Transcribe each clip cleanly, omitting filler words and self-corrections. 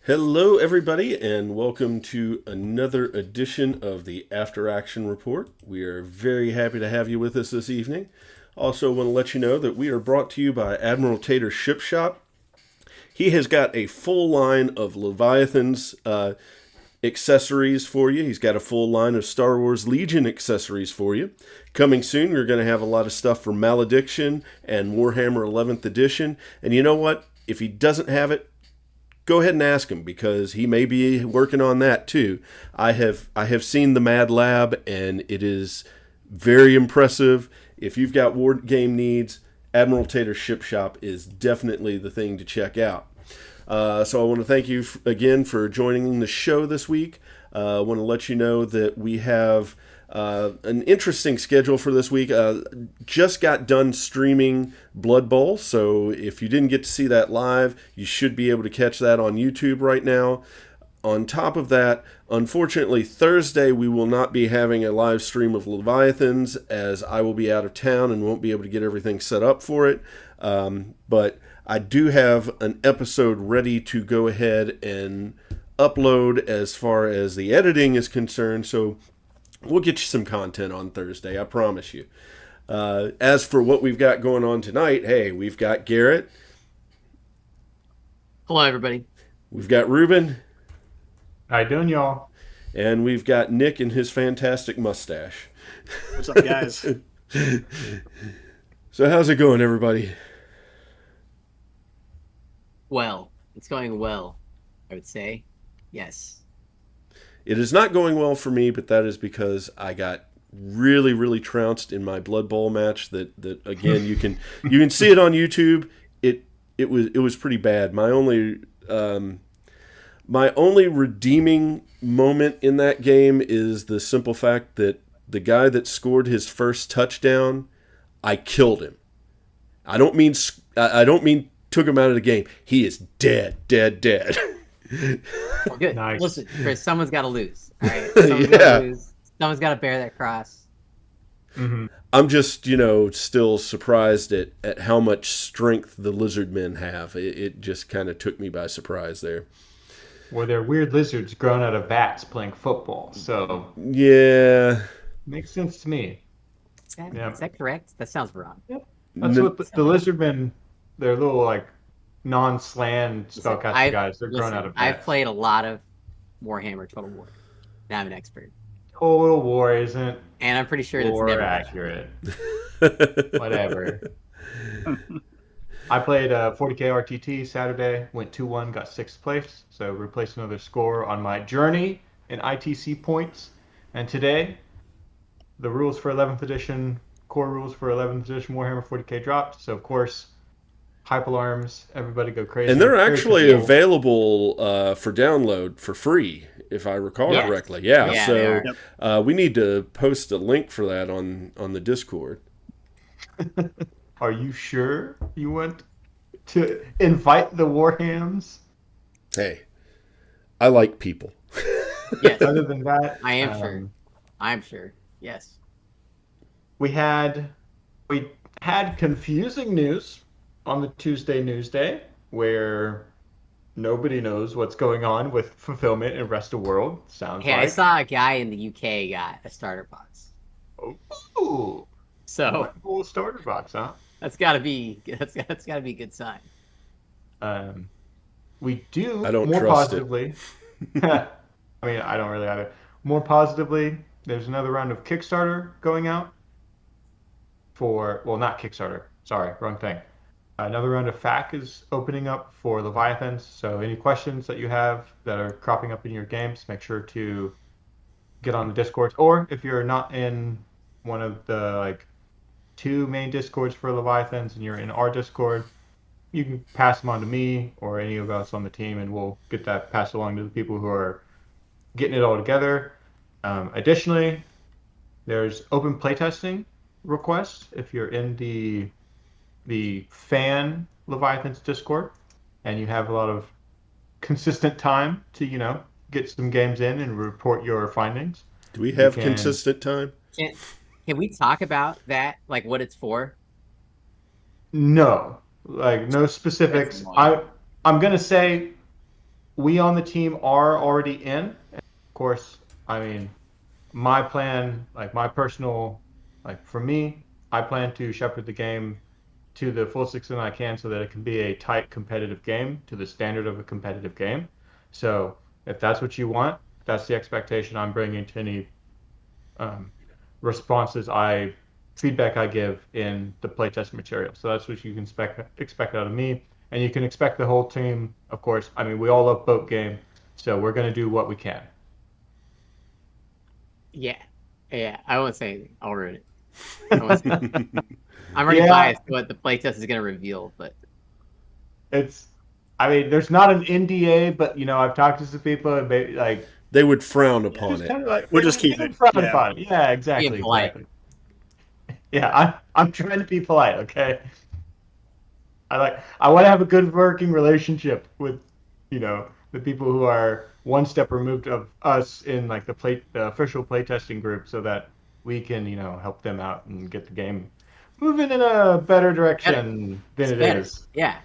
Hello, everybody, and welcome to another edition of the After Action Report. We are very happy to have you with us this evening. Also, want to let you know that we are brought to you by Admiral Tater's Ship Shop. He has got a full line of Leviathan's accessories for you. He's got a full line of Star Wars Legion accessories for you. Coming soon, we're going to have a lot of stuff for Malediction and Warhammer 11th Edition. And you know what? If he doesn't have it, go ahead and ask him, because he may be working on that too. I have seen the Mad Lab, and it is very impressive. If you've got war game needs, Admiral Tater's Ship Shop is definitely the thing to check out. So I want to thank you again for joining the show this week. I want to let you know that we have an interesting schedule for this week. Just got done streaming Blood Bowl, so if you didn't get to see that live, you should be able to catch that on YouTube right now. On top of that, unfortunately, Thursday we will not be having a live stream of Leviathans, as I will be out of town and won't be able to get everything set up for it. But I do have an episode ready to go ahead and upload as far as the editing is concerned, so we'll get you some content on Thursday, I promise you. As for what we've got going on tonight, hey, we've got Garrett. Hello, everybody. We've got Ruben. How you doing, y'all? And we've got Nick and his fantastic mustache. What's up, guys? So how's it going, everybody? Well, it's going well, I would say. Yes. It is not going well for me, but that is because I got really, really trounced in my Blood Bowl match. That again, you can see it on YouTube. It was pretty bad. My only redeeming moment in that game is the simple fact that the guy that scored his first touchdown, I killed him. I don't mean took him out of the game. He is dead. Well, good. Nice. Listen, Chris, someone's got to lose. All right? Someone's got to bear that cross. Mm-hmm. I'm just, still surprised at how much strength the lizard men have. It just kind of took me by surprise there. Well, they're weird lizards grown out of bats playing football, so Yeah. makes sense to me. Is that correct? That sounds wrong. Yep. That's what the lizardmen, they're little like non-slan spellcaster guys. They're grown out of bats. I've played a lot of Warhammer Total War. Now I'm an expert. Total War isn't And I'm pretty sure that's war never accurate. Whatever. I played 40k RTT Saturday, went 2-1, got 6th place, so replaced another score on my journey in ITC points. And today, the rules for 11th edition, core rules for 11th edition Warhammer 40k dropped. So of course, hype alarms, everybody go crazy. And they're actually available for download for free, if I recall correctly. Yeah, so we need to post a link for that on the Discord. Are you sure you want to invite the Warhams? Hey, I like people. Yes. Other than that, I am sure. I'm sure. Yes. We had confusing news on the Tuesday news day, where nobody knows what's going on with fulfillment in rest of world. Sounds Hey, like. I saw a guy in the UK got a starter box. Ooh, So full starter box, huh? that's gotta be a good sign. We do I don't more trust positively. I mean, I don't really either. More positively, there's another round of Kickstarter going out not Kickstarter. Sorry, wrong thing. Another round of FAQ is opening up for Leviathans. So any questions that you have that are cropping up in your games, make sure to get on the Discord. Or if you're not in one of the 2 main Discords for Leviathans and you're in our Discord, you can pass them on to me or any of us on the team, and we'll get that passed along to the people who are getting it all together. Additionally, there's open playtesting requests if you're in the fan Leviathans Discord and you have a lot of consistent time to get some games in and report your findings. Do we have consistent time? Can we talk about that, like what it's for? No, no specifics. I'm gonna say we on the team are already in. Of course, I mean, my plan, like my personal, like for me, I plan to shepherd the game to the full extent I can so that it can be a tight competitive game to the standard of a competitive game. So if that's what you want, that's the expectation I'm bringing to any um, responses feedback I give in the playtest material. So that's what you can expect out of me. And you can expect the whole team, of course. I mean, we all love boat game, so we're going to do what we can. Yeah. Yeah. I won't say anything. I'll ruin it. I'm already biased to what the playtest is going to reveal, but I mean, there's not an NDA, but I've talked to some people and they would frown upon it. We'll just keep it. Yeah, exactly. Yeah, I'm trying to be polite, okay? I want to have a good working relationship with, the people who are one step removed of us in like the official playtesting group, so that we can, help them out and get the game moving in a better direction than it is. Yeah.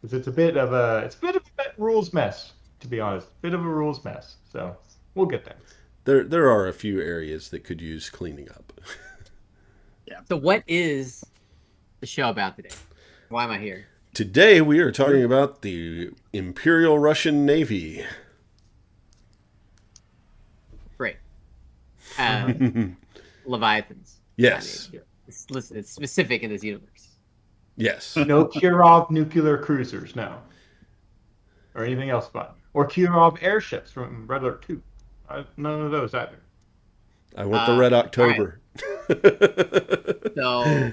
Because it's a bit of a rules mess, to be honest. Bit of a rules mess. So we'll get there. There are a few areas that could use cleaning up. Yeah. So what is the show about today? Why am I here? Today we are talking about the Imperial Russian Navy. Great. Leviathans. Yes. I mean, it's specific in this universe. Yes. No Kirov nuclear cruisers, no. Or anything else fun. Or Kirov airships from Red Alert 2. None of those either. I want the Red October. Right. So,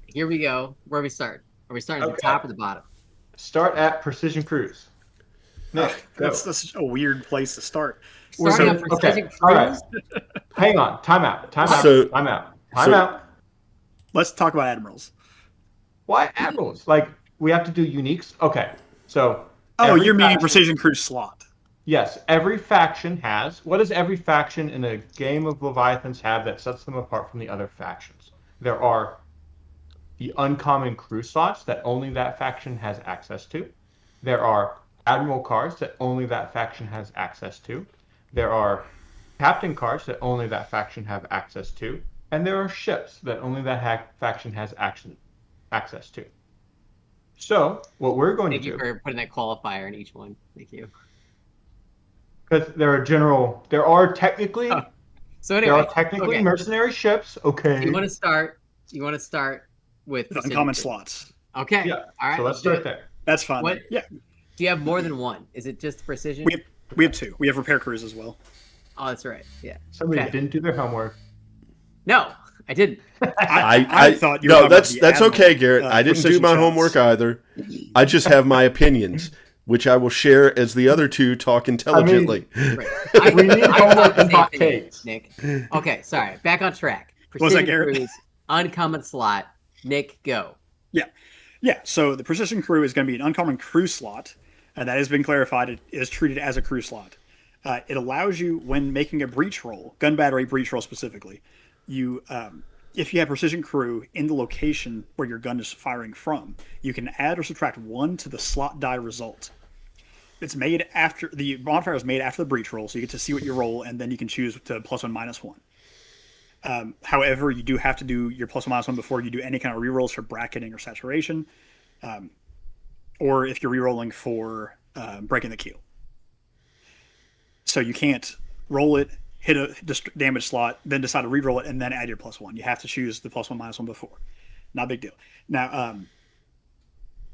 here we go. Where do we start? Are we starting at the top or the bottom? Start at Precision Cruise. Nick, that's such a weird place to start. Starting at Precision Cruise? All right. Hang on. Time out. Let's talk about admirals. Why admirals? Like, we have to do uniques? Okay. So. Oh, you're meaning Precision Cruise slot. Yes. Every faction has. What does every faction in a game of Leviathans have that sets them apart from the other factions? There are the uncommon crew slots that only that faction has access to. There are admiral cards that only that faction has access to. There are captain cards that only that faction have access to. And there are ships that only that faction has access to. So, what we're going to do... Thank you for putting that qualifier in each one. Thank you. Because there are technically... Oh. So anyway, there are technically mercenary ships, okay. You want to start with... uncommon slots. Okay. Yeah. All right. So let's start there. That's fine. Yeah. Do you have more than one? Is it just precision? We have two. We have repair crews as well. Oh, that's right. Yeah. Somebody didn't do their homework. No, I didn't. I thought you were no, that's okay, Garrett. I didn't do my homework either. I just have my opinions, which I will share as the other two talk intelligently. Right. We need homework and hot takes. Nick. Okay, sorry. Back on track. Was that Garrett? Cruise, uncommon slot. Nick, go. Yeah. So the Precision Crew is going to be an uncommon crew slot, and that has been clarified. It is treated as a crew slot. It allows you, when making a breach roll, gun battery breach roll specifically, if you have Precision Crew in the location where your gun is firing from, you can add or subtract 1 to the slot die result. It's made after the modifier is made after the breach roll, so you get to see what you roll, and then you can choose to +1, -1. However, you do have to do your +1, -1 before you do any kind of rerolls for bracketing or saturation, or if you're rerolling for breaking the keel. So you can't roll it, hit a damage slot, then decide to reroll it, and then add your +1. You have to choose the +1, -1 before. Not a big deal. Now,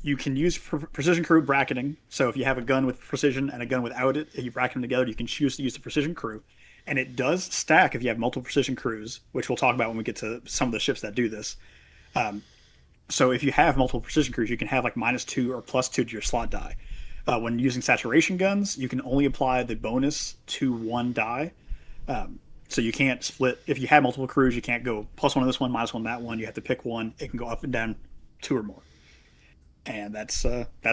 you can use Precision Crew bracketing. So if you have a gun with precision and a gun without it, and you bracket them together, you can choose to use the Precision Crew. And it does stack if you have multiple Precision Crews, which we'll talk about when we get to some of the ships that do this. So if you have multiple Precision Crews, you can have like -2 or +2 to your slot die. When using saturation guns, you can only apply the bonus to one die. So you can't split. If you have multiple crews, you can't go +1 on this one, -1 on that one. You have to pick one. It can go up and down 2 or more. And that's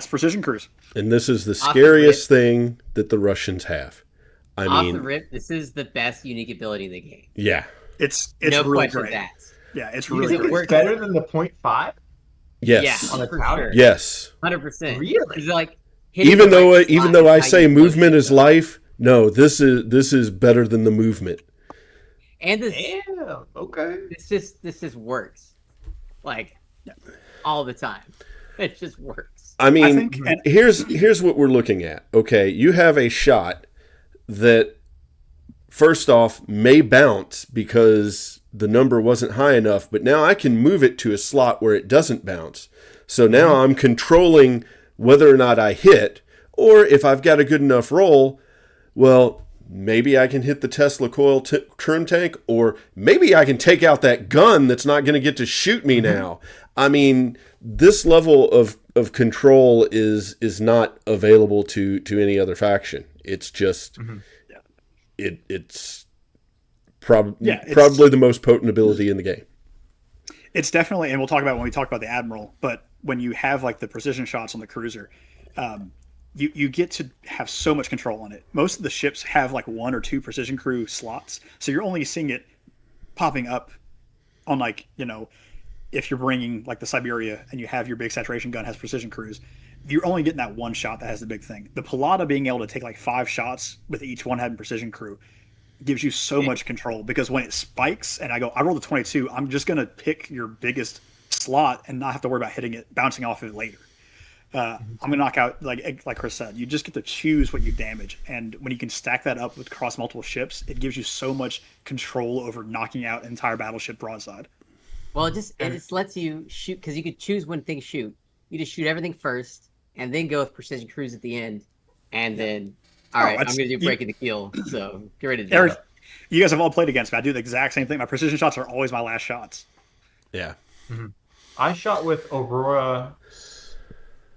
Precision Crews. And this is the scariest thing that the Russians have. I mean, the rip, this is the best unique ability in the game. Yeah. It's no really question great. that. Yeah, it's really Is great. it better than the 0.5? Yes. Yeah, On a for tower? sure. Yes. 100%. Really? It's like hitting even the though right even spot though I is how say you movement motion is it. life, no, this is better than the movement. And Yeah. Okay. this just works like all the time. It just works. I mean, I think, and here's what we're looking at. Okay, you have a shot that first off may bounce because the number wasn't high enough, but now I can move it to a slot where it doesn't bounce. So now I'm controlling whether or not I hit, or if I've got a good enough roll, well, maybe I can hit the Tesla coil trim tank, or maybe I can take out that gun that's not going to get to shoot me now. I mean, this level of control is not available to any other faction. It's just it's probably the most potent ability in the game. it's definitely, and we'll talk about when we talk about the Admiral, but when you have like the precision shots on the cruiser, you get to have so much control on it. Most of the ships have like 1 or 2 precision crew slots, so you're only seeing it popping up on like, if you're bringing like the Siberia and you have your big saturation gun has precision crews, you're only getting that one shot that has the big thing. The Pilata being able to take like 5 shots with each one having precision crew gives you so much control, because when it spikes and I roll the 22, I'm just going to pick your biggest slot and not have to worry about hitting it, bouncing off of it later. I'm gonna knock out, like Chris said, you just get to choose what you damage, and when you can stack that up with across multiple ships, it gives you so much control over knocking out an entire battleship broadside. Well, it just lets you shoot, because you could choose when things shoot. You just shoot everything first, and then go with precision cruise at the end, and then all right, I'm gonna do breaking the keel. So get ready to do it. You guys have all played against me. I do the exact same thing. My precision shots are always my last shots. Yeah. I shot with Aurora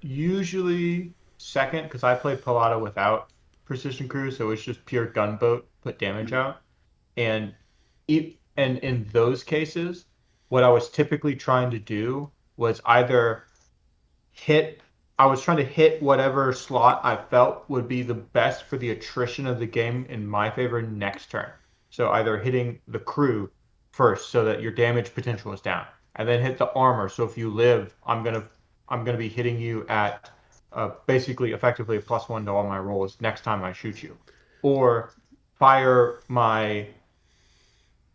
usually second, because I played Pilata without precision crew, so it's just pure gunboat, put damage out. And in those cases, what I was typically trying to do was either I was trying to hit whatever slot I felt would be the best for the attrition of the game in my favor next turn. So either hitting the crew first so that your damage potential is down, and then hit the armor. So if you live, I'm gonna be hitting you at basically effectively a +1 to all my rolls next time I shoot you, or fire my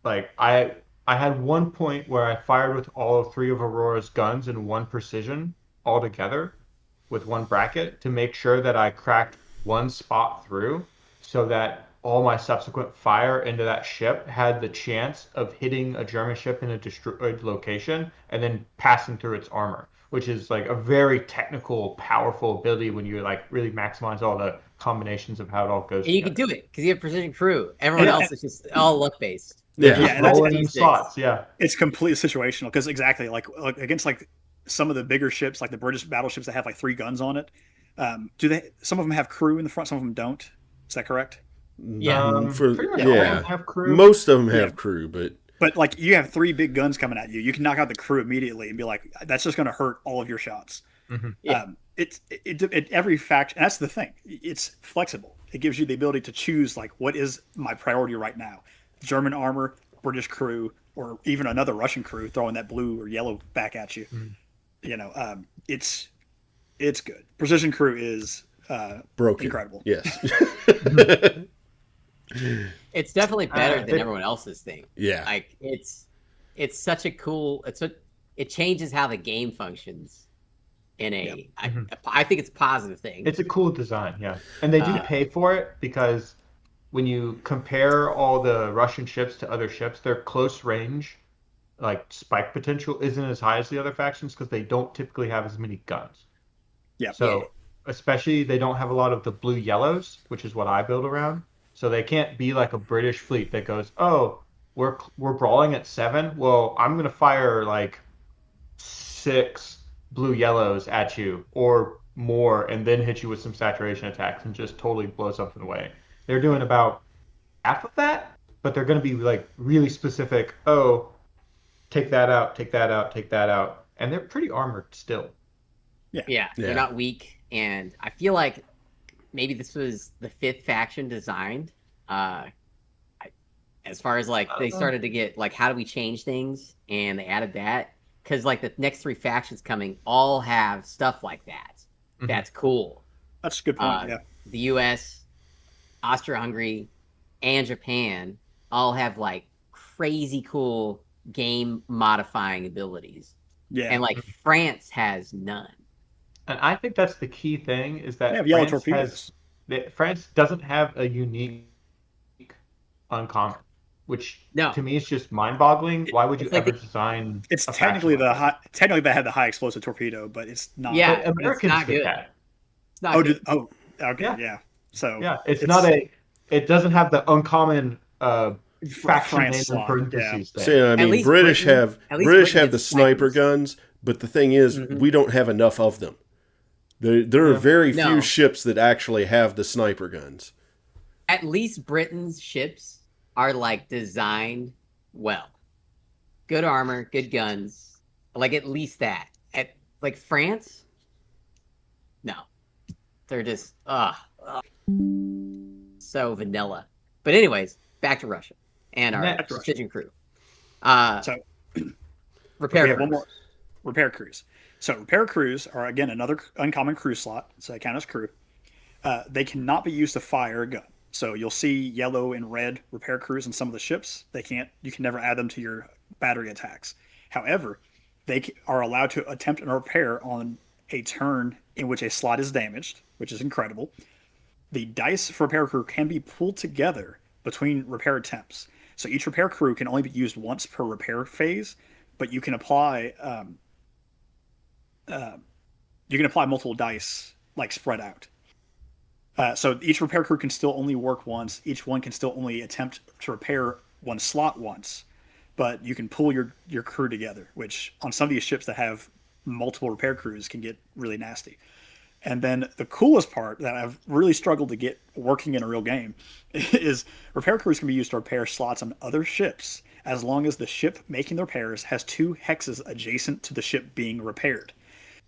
I had one point where I fired with all 3 of Aurora's guns and 1 precision all together with 1 bracket to make sure that I cracked 1 spot through, so that all my subsequent fire into that ship had the chance of hitting a German ship in a destroyed location and then passing through its armor, which is like a very technical, powerful ability when you like really maximize all the combinations of how it all goes. And you can do it because you have precision crew. Everyone else is just all luck based. Yeah. Yeah, and that's rolling in slots. Yeah, it's completely situational, because exactly like against like some of the bigger ships, like the British battleships that have like 3 guns on it. Some of them have crew in the front, some of them don't. Is that correct? Yeah. pretty much all of them have crew. Most of them have crew, But like you have 3 big guns coming at you, you can knock out the crew immediately and be like, that's just going to hurt all of your shots. Yeah. It every faction. That's the thing. It's flexible. It gives you the ability to choose like, what is my priority right now? German armor, British crew, or even another Russian crew throwing that blue or yellow back at you. It's good. Precision crew is broken. incredible. Yes. It's definitely better than everyone else's thing. Yeah. Like it's such a cool. It changes how the game functions. I think it's a positive thing. It's a cool design, yeah, and they do pay for it, because when you compare all the Russian ships to other ships, their close range, like spike potential, isn't as high as the other factions because they don't typically have as many guns. Yeah. So especially they don't have a lot of the blue yellows, which is what I build around. So they can't be like a British fleet that goes, oh, we're brawling at 7. Well, I'm gonna fire like 6 blue yellows at you or more, and then hit you with some saturation attacks and just totally blow something away. They're doing about half of that, but they're going to be like really specific. Oh, take that out, take that out, take that out, and they're pretty armored still. Yeah, they're not weak, and I feel like maybe this was the 5th faction designed. As far as like they started to get like, how do we change things, and they added that, because like the next 3 factions coming all have stuff like that. That's cool. That's a good point. Yeah. The U.S., Austria-Hungary, and Japan all have like crazy cool game modifying abilities, Yeah. and like France has none. And I think that's the key thing is They that have yellow torpedoes. France doesn't have a unique uncommon, which No, to me is just mind-boggling. Why would you it's like ever design It's a technically faction like that? technically they have the high explosive torpedo, but it's not. yeah, But but it's Americans not did good. that. It's not Oh, good. okay, Yeah. yeah. So Yeah, it doesn't have the uncommon faction name France in slot. Yeah. parentheses thing. So, I mean, least British Britain- have at least British Britain have the has sniper snipers. guns, but the thing is, we don't have enough of them. There are Yeah. very few No. ships that actually have the sniper guns. At least Britain's ships are like designed well. Good armor, good guns. Like at least that. At like France, no. They're just so vanilla. But anyways, back to Russia and our Next. precision crew. So Repair we have one crews. more repair crews. So repair crews are again another uncommon crew slot, so they count as crew. They cannot be used to fire a gun. So you'll see yellow and red repair crews in some of the ships. They can't. You can never add them to your battery attacks. However, they are allowed to attempt a repair on a turn in which a slot is damaged, which is incredible. The dice for repair crew can be pulled together between repair attempts. So each repair crew can only be used once per repair phase, but you can apply multiple dice like spread out. So each repair crew can still only work once. Each one can still only attempt to repair one slot once, but you can pull your crew together, which on some of these ships that have multiple repair crews can get really nasty. And then the coolest part that I've really struggled to get working in a real game is repair crews can be used to repair slots on other ships as long as the ship making the repairs has 2 hexes adjacent to the ship being repaired.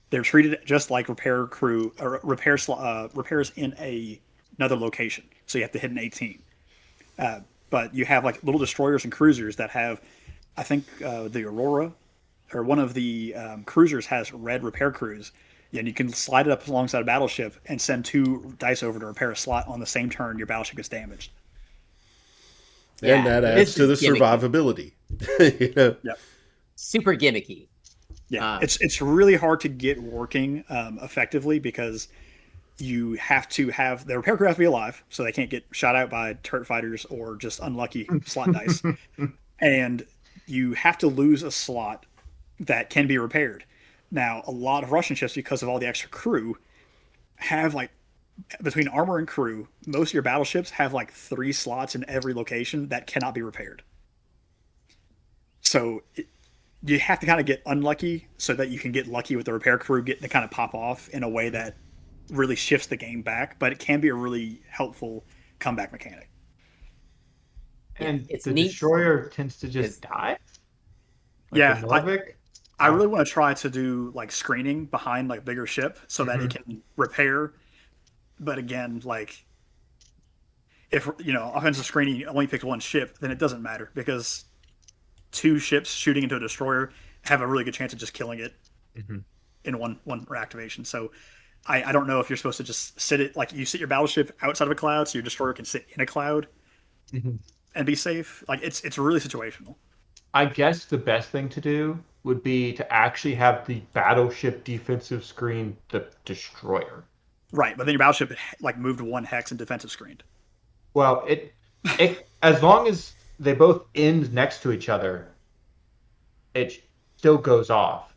They're treated just like repair crew or repairs in another location. So you have to hit an 18. But you have like little destroyers and cruisers that have, I think the Aurora or one of the cruisers has red repair crews. And you can slide it up alongside a battleship and send 2 dice over to repair a slot on the same turn your battleship gets damaged. And that adds to the is gimmicky. survivability. You know? Yep. Super gimmicky. Yeah, it's really hard to get working effectively because you have to have the repair crew have to be alive, so they can't get shot out by turret fighters or just unlucky slot dice, and you have to lose a slot that can be repaired. Now, a lot of Russian ships, because of all the extra crew, have like between armor and crew, most of your battleships have like 3 slots in every location that cannot be repaired. So you have to kind of get unlucky so that you can get lucky with the repair crew getting to kind of pop off in a way that really shifts the game back, but it can be a really helpful comeback mechanic. And it's the neat. destroyer tends to just die? Like Yeah, the Norvik? I really want to try to do like screening behind like bigger ship so that it can repair. But again, like if offensive screening only picks one ship, then it doesn't matter because 2 ships shooting into a destroyer have a really good chance of just killing it in one reactivation. So I don't know if you're supposed to just sit it like you sit your battleship outside of a cloud so your destroyer can sit in a cloud and be safe. Like it's really situational. I guess the best thing to do would be to actually have the battleship defensive screen the destroyer. Right, but then your battleship like moved 1 hex and defensive screened. Well, it as long as they both end next to each other, it still goes off.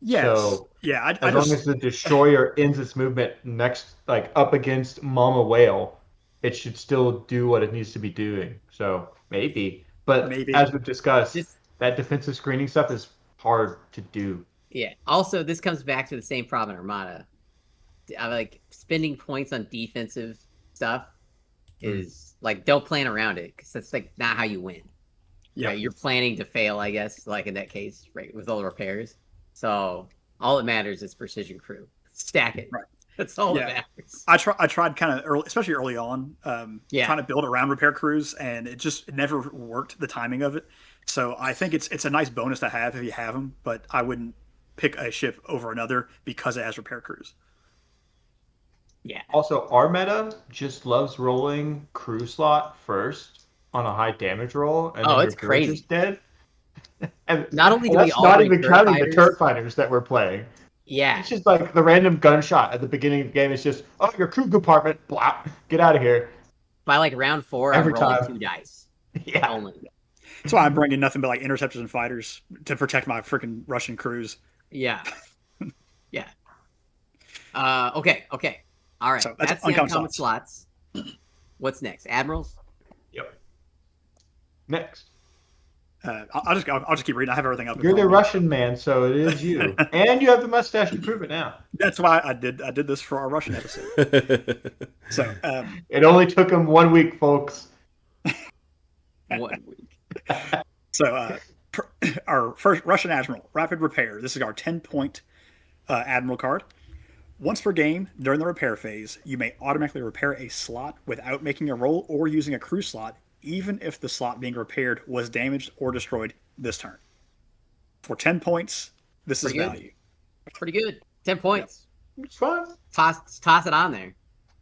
Yes. So yeah, as long as the destroyer ends its movement next, like up against Mama Whale, it should still do what it needs to be doing. So maybe, but as we've discussed, that defensive screening stuff is hard to do. Yeah. Also, this comes back to the same problem in Armada. I like spending points on defensive stuff is like don't plan around it because that's like not how you win. Yeah, right? You're planning to fail, I guess. Like in that case, right, with all the repairs. So all that matters is precision crew. Stack it. Right. That's all that matters. I tried kind of early, especially early on, trying to build around repair crews, and it never worked. The timing of it. So I think it's a nice bonus to have if you have them, but I wouldn't pick a ship over another because it has repair crews. Yeah. Also, our meta just loves rolling crew slot first on a high damage roll, and then your it's villager's crazy. dead. And Not only do we that's all not bring even turret counting the fighters, turret fighters that we're playing. yeah. It's just like the random gunshot at the beginning of the game. It's just, oh, your crew compartment, blah, get out of here. By like round 4, Every I'm rolling time. 2 dice. Yeah. Only. That's why I'm bringing nothing but like interceptors and fighters to protect my freaking Russian crews. Yeah. Yeah. Okay. All right. So that's the uncommon slots. What's next? Admirals? Yep. Next. I'll just keep reading. I have everything up. You're the Russian man, so it is you. And you have the mustache to prove it now. That's why I did this for our Russian episode. So it only took him 1 week, folks. 1 week. So our first Russian Admiral, Rapid Repair. This is our 10-point Admiral card. Once per game, during the repair phase, you may automatically repair a slot without making a roll or using a crew slot, even if the slot being repaired was damaged or destroyed this turn. For 10 points, this is value. Pretty good. 10 points. Yep. It's fine. Toss it on there.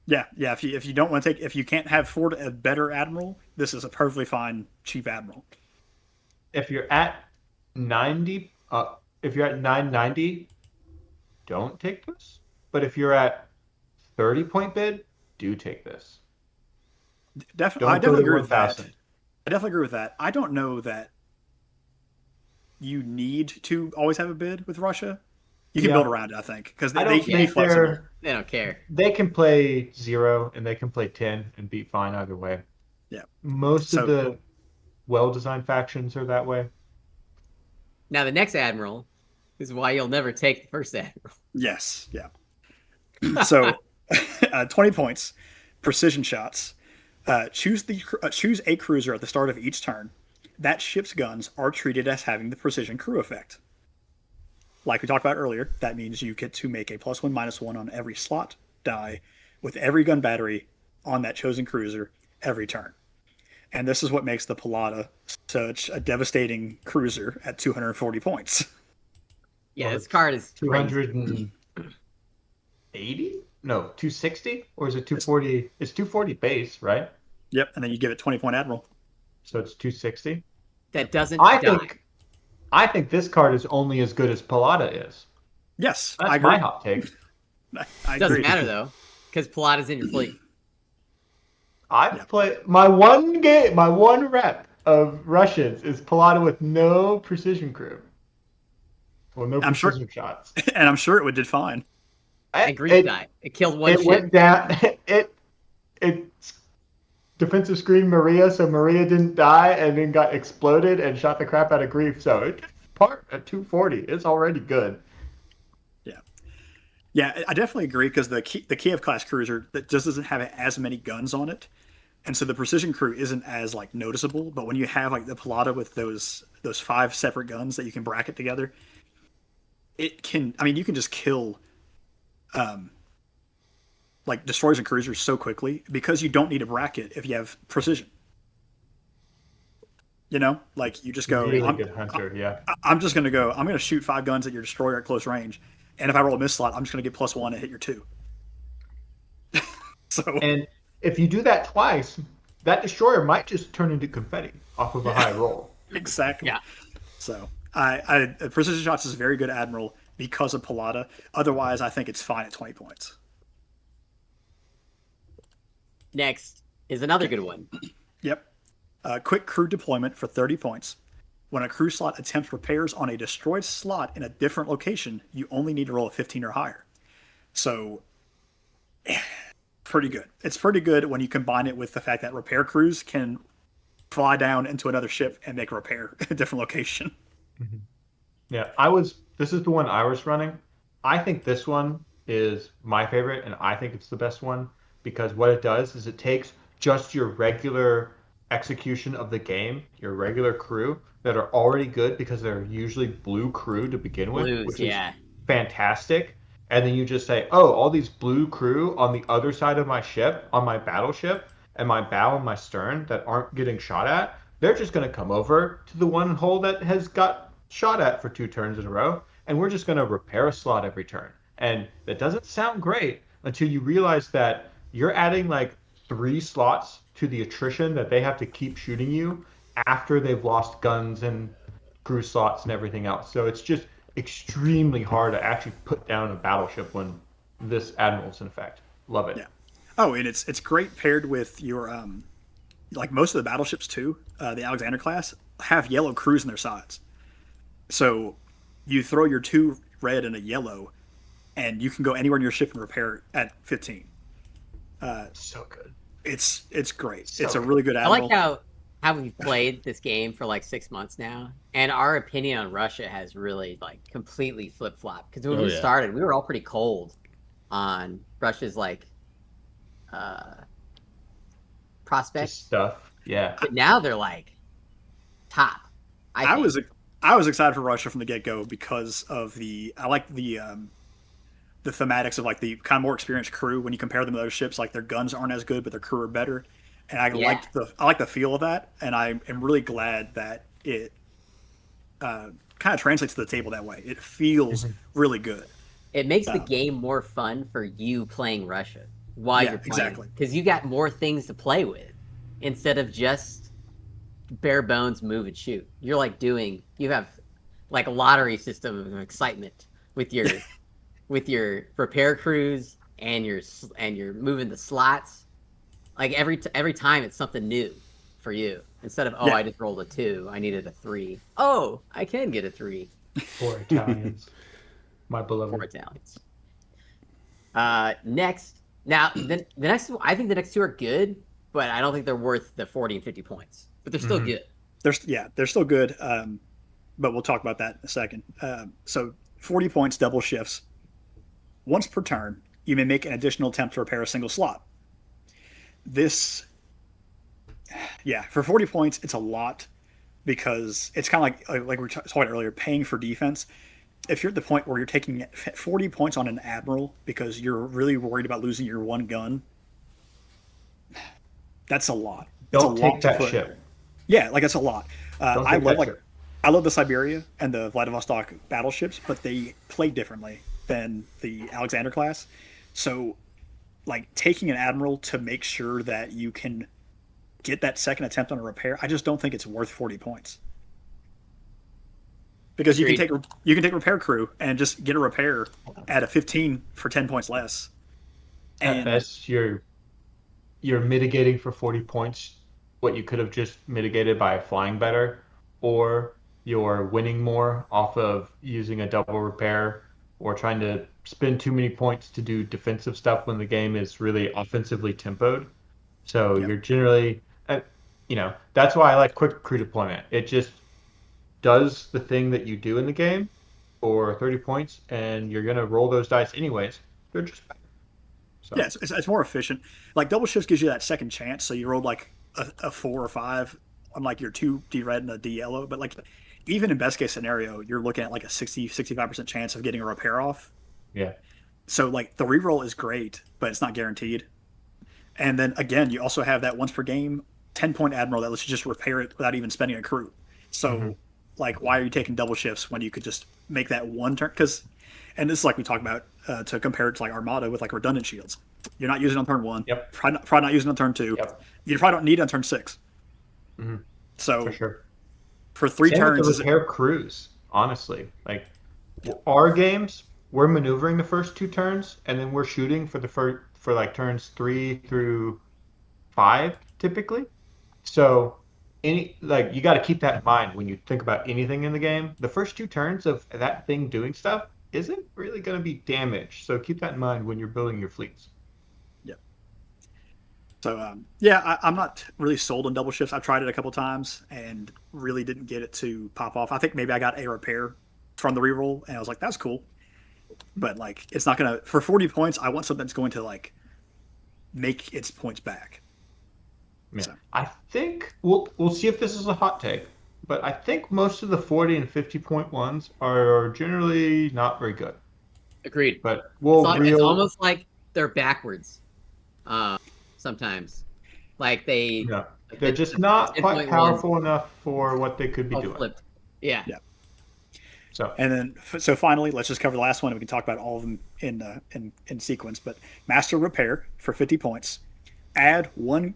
Yeah. If you don't want to if you can't afford a better Admiral, this is a perfectly fine cheap Admiral. If you're at 90, if you're at 990, don't take this. But if you're at 30-point bid, do take this. I definitely agree with that. I definitely agree with that. I don't know that you need to always have a bid with Russia. You can build around it, I think, because they don't care. They can play 0 and they can play 10 and be fine either way. Yeah. Most of the well-designed factions are that way. Now the next Admiral is why you'll never take the first Admiral. Yes. Yeah. So 20 points, precision shots. Choose a cruiser at the start of each turn. That ship's guns are treated as having the precision crew effect. Like we talked about earlier, that means you get to make a +1/-1 on every slot die with every gun battery on that chosen cruiser every turn. And this is what makes the Pallada such a devastating cruiser at 240 points. Yeah, this card is 280? No, 260? Or is it 240? It's 240 base, right? Yep, and then you give it 20-point Admiral. So it's 260? That doesn't die. I think this card is only as good as Pallada is. Yes, That's I agree. my hot take. It doesn't matter, though, because Pallada's in your fleet. I've played my one rep of Russians is Pallada with no precision crew. Well, no precision shots. And I'm sure it did fine. And Greek died. It killed one ship. It went down. It defensive screen Maria, so Maria didn't die and then got exploded and shot the crap out of Grief. So it part at 240. It's already good. Yeah, I definitely agree because the Kiev class cruiser that just doesn't have as many guns on it, and so the precision crew isn't as like noticeable. But when you have like the Pallada with those 5 separate guns that you can bracket together, it can. I mean, you can just kill, like destroyers and cruisers so quickly because you don't need a bracket if you have precision. You know, like you just go. Really good hunter, yeah. I'm just gonna go. I'm gonna shoot 5 guns at your destroyer at close range. And if I roll a miss slot, I'm just going to get +1 and hit your 2. And if you do that twice, that destroyer might just turn into confetti off of a high roll. Exactly. Yeah. So precision shots is a very good Admiral because of Pallada. Otherwise, I think it's fine at 20 points. Next is another good one. Yep. Quick crew deployment for 30 points. When a crew slot attempts repairs on a destroyed slot in a different location, you only need to roll a 15 or higher. So, pretty good. It's pretty good when you combine it with the fact that repair crews can fly down into another ship and make a repair at a different location. Mm-hmm. Yeah, this is the one I was running. I think this one is my favorite, and I think it's the best one because what it does is it takes just your regular execution of the game, your regular crew that are already good because they're usually blue crew to begin with, which is fantastic. And then you just say, oh, all these blue crew on the other side of my ship, on my battleship, and my bow and my stern that aren't getting shot at, they're just going to come over to the one hull that has got shot at for 2 turns in a row, and we're just going to repair a slot every turn. And that doesn't sound great, until you realize that you're adding like 3 slots to the attrition that they have to keep shooting you after they've lost guns and crew slots and everything else. So it's just extremely hard to actually put down a battleship when this admiral's in effect. Love it. Yeah. Oh, and it's great paired with your like most of the battleships too. The Alexander class have yellow crews in their sides, so you throw your 2 red and a yellow, and you can go anywhere in your ship and repair at 15. So good. It's great. So it's a really good I admiral. like how we've played this game for like 6 months now, and our opinion on Russia has really like completely flip flopped. Because when we started, we were all pretty cold on Russia's like prospects stuff. Yeah. but now they're like top. I was excited for Russia from the get go because of I like the thematics of like the kind of more experienced crew. When you compare them to other ships, like their guns aren't as good, but their crew are better. And I like the feel of that, and I am really glad that it kind of translates to the table that way. It feels really good. It makes the game more fun for you playing Russia while you're playing, exactly, because you got more things to play with instead of just bare bones move and shoot. You're like you have like a lottery system of excitement with your with your repair crews and you're moving the slots. Like every time it's something new for you. Instead of I just rolled a 2, I needed a 3. Oh, I can get a 3. 4 Italians, my beloved. 4 Italians. Next, now the next, I think the next 2 are good, but I don't think they're worth the 40 and 50 points. But they're still good. They're still good. But we'll talk about that in a second. So 40 points, double shifts. Once per turn, you may make an additional attempt to repair a single slot. For 40 points, it's a lot because it's kind of like we were talking earlier, paying for defense. If you're at the point where you're taking 40 points on an admiral because you're really worried about losing your 1 gun, that's a lot. Don't take that ship. Yeah, like it's a lot. I love the Siberia and the Vladivostok battleships, but they play differently than the Alexander class. So like taking an admiral to make sure that you can get that second attempt on a repair, I just don't think it's worth 40 points. Because you can take repair crew and just get a repair at a 15 for 10 points less. At best, you're mitigating for 40 points what you could have just mitigated by flying better, or you're winning more off of using a double repair, or trying to spend too many points to do defensive stuff when the game is really offensively tempoed. So you're generally, that's why I like quick crew deployment. It just does the thing that you do in the game for 30 points, and you're going to roll those dice anyways. They're just better. So. Yeah, it's more efficient. Like double shifts gives you that second chance. So you rolled like a 4 or 5 on like your 2 D red and a D yellow. But like even in best case scenario, you're looking at like a 65% chance of getting a repair off. Yeah. So like the reroll is great, but it's not guaranteed. And then again, you also have that once per game 10-point admiral that lets you just repair it without even spending a crew. So like, why are you taking double shifts when you could just make that one turn? And this is like we talked about to compare it to like Armada with like redundant shields. You're not using it on turn 1. Yep. Probably not using it on turn 2. Yep. You probably don't need it on turn 6. Mm-hmm. So for sure. For 3 turns, with the repair crews. Honestly, like our games, we're maneuvering the first 2 turns, and then we're shooting for like turns 3 through 5 typically. So you got to keep that in mind when you think about anything in the game. The first 2 turns of that thing doing stuff isn't really going to be damaged. So keep that in mind when you're building your fleets. Yep. So I'm not really sold on double shifts. I've tried it a couple times and really didn't get it to pop off. I think maybe I got a repair from the reroll, and I was like, that's cool. But like, it's not gonna, for 40 points. I want something that's going to like make its points back. Yeah. So. I think we'll see if this is a hot take, but I think most of the 40 and 50 point ones are generally not very good. Agreed. But it's almost like they're backwards. Sometimes, like they're just not quite powerful enough for what they could be doing. Flipped. Yeah. And then, so finally, let's just cover the last one, and we can talk about all of them in sequence. But Master Repair for 50 points. Add 1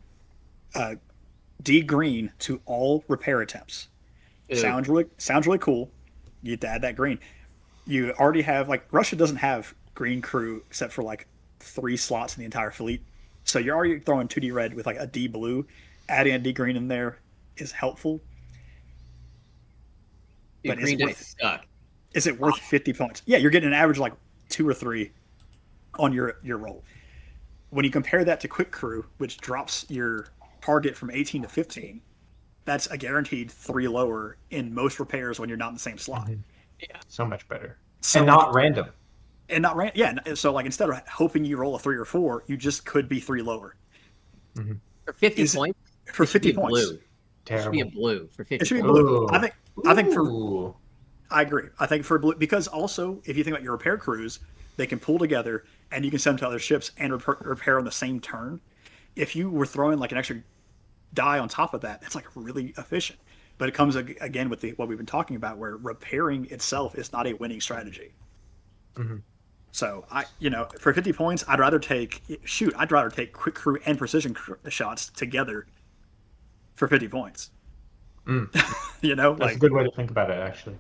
D green to all repair attempts. Ew. Sounds really cool. You get to add that green. You already have, like, Russia doesn't have green crew except for like 3 slots in the entire fleet. So you're already throwing 2D red with like a D blue. Adding a D green in there is helpful. Dude, But green dice suck. Is it worth 50 points? Yeah, you're getting an average like 2 or 3 on your roll. When you compare that to Quick Crew, which drops your target from 18 to 15, that's a guaranteed 3 lower in most repairs when you're not in the same slot. Mm-hmm. Yeah. So much better. So and not random. And not random. Yeah, so like instead of hoping you roll a 3 or 4, you just could be 3 lower. Mm-hmm. For 50 points? For 50 points. Blue. Terrible. It should be a blue for 50 It should be points. blue. I think for Ooh. I agree. I think for blue, because also if you think about your repair crews, they can pull together and you can send them to other ships and repair on the same turn. If you were throwing like an extra die on top of that, that's like really efficient. But it comes again with what we've been talking about, where repairing itself is not a winning strategy. Mm-hmm. So for 50 points, I'd rather take Quick Crew and Precision shots together for 50 points. That's a good way to think about it, actually.